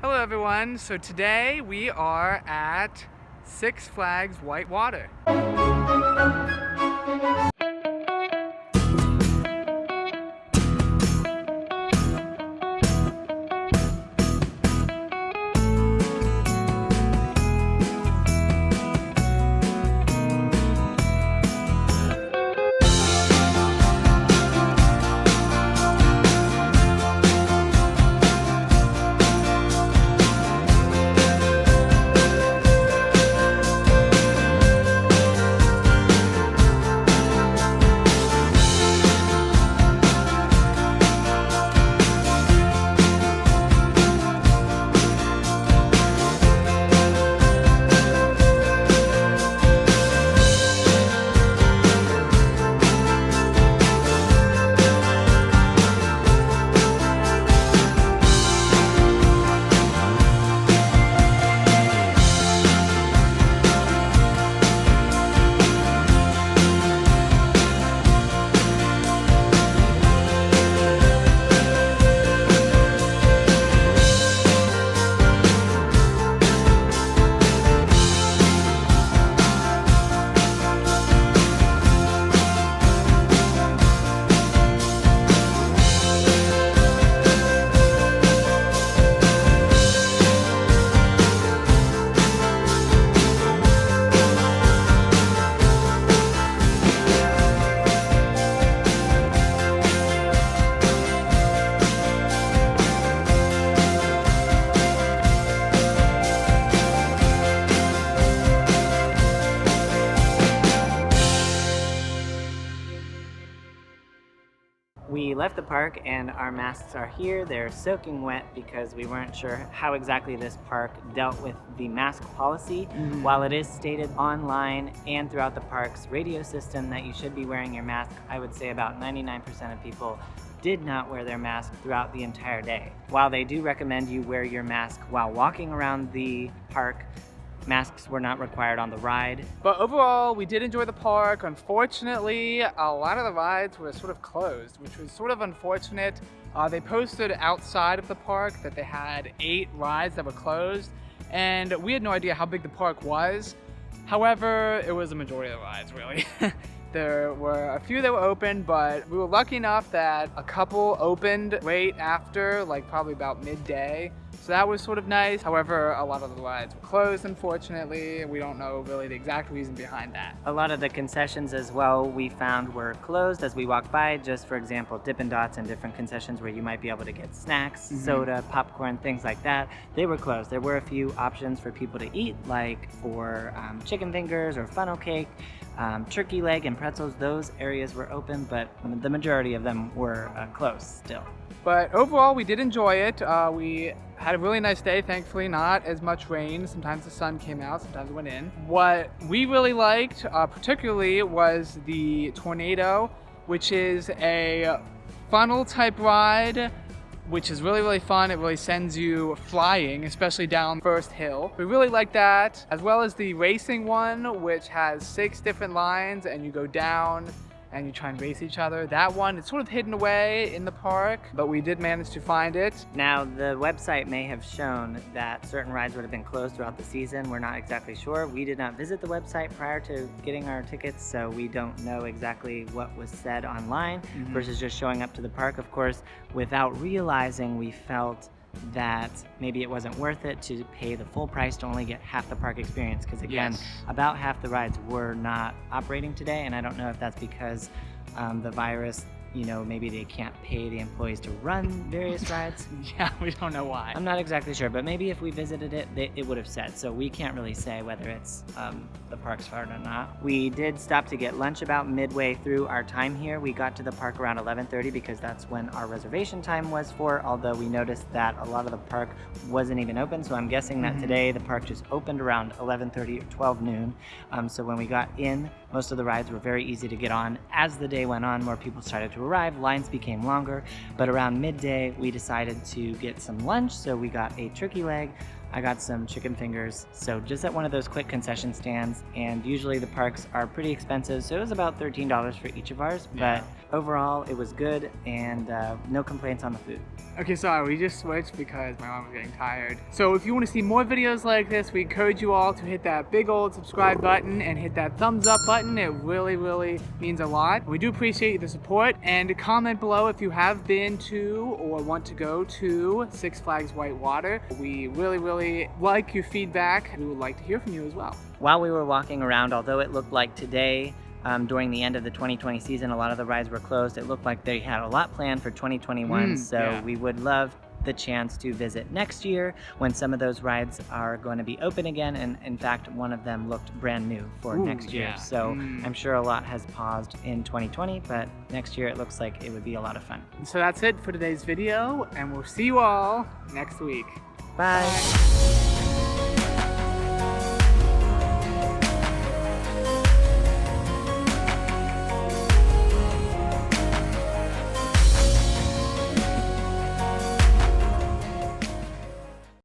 Hello everyone, so today we are at Six Flags Whitewater. We left the park and our masks are here. They're soaking wet because we weren't sure how exactly this park dealt with the mask policy. While it is stated online and throughout the park's radio system that you should be wearing your mask, I would say about 99% of people did not wear their mask throughout the entire day. While they do recommend you wear your mask while walking around the park, masks were not required on the ride. But overall, we did enjoy the park. Unfortunately, a lot of the rides were sort of closed, which was sort of unfortunate. They posted outside of the park that they had 8 rides that were closed, and we had no idea how big the park was. However, it was a majority of the rides, really. There were a few that were open, but we were lucky enough that a couple opened right after, like probably about midday. So that was sort of nice. However, a lot of the rides were closed, unfortunately. We don't know really the exact reason behind that. A lot of the concessions as well we found were closed as we walked by. Just for example, Dippin' Dots and different concessions where you might be able to get snacks, soda, popcorn, things like that. They were closed. There were a few options for people to eat, like for chicken fingers or funnel cake, turkey leg and pretzels. Those areas were open, but the majority of them were closed still. But overall, we did enjoy it. We had a really nice day, thankfully not as much rain. Sometimes the sun came out, sometimes it went in. What we really liked particularly was the Tornado, which is a funnel type ride, which is really fun. It really sends you flying, especially down first hill. We really like that, as well as the racing one, which has 6 different lines and you go down and you try and race each other. That one, it's sort of hidden away in the park, but we did manage to find it. Now, the website may have shown that certain rides would have been closed throughout the season. We're not exactly sure. We did not visit the website prior to getting our tickets, so we don't know exactly what was said online versus just showing up to the park. Of course, without realizing, we felt that maybe it wasn't worth it to pay the full price to only get half the park experience, because again, about half the rides were not operating today, and I don't know if that's because the virus, you know, maybe they can't pay the employees to run various rides. Yeah, we don't know why. I'm not exactly sure, but maybe if we visited it, it would have said, so we can't really say whether it's the park's fault or not. We did stop to get lunch about midway through our time here. We got to the park around 11:30 because that's when our reservation time was for, although we noticed that a lot of the park wasn't even open, so I'm guessing that today the park just opened around 11:30 or 12 noon. So when we got in, most of the rides were very easy to get on. As the day went on, more people started to arrive, lines became longer, but around midday we decided to get some lunch, so we got a turkey leg, I got some chicken fingers. So just at one of those quick concession stands, and usually the parks are pretty expensive, so it was about $13 for each of ours. Yeah. But overall, it was good, and no complaints on the food. Okay, sorry, we just switched because my mom was getting tired. So if you want to see more videos like this, we encourage you all to hit that big old subscribe button and hit that thumbs up button. It really, really means a lot. We do appreciate the support, and comment below if you have been to or want to go to Six Flags Whitewater. We really, really like your feedback. We would like to hear from you as well. While we were walking around, although it looked like today, during the end of the 2020 season, a lot of the rides were closed. It looked like they had a lot planned for 2021, so yeah. we would love the chance to visit next year when some of those rides are going to be open again, and in fact one of them looked brand new for next year. Yeah. So I'm sure a lot has paused in 2020, but next year it looks like it would be a lot of fun. So that's it for today's video, and we'll see you all next week. Bye.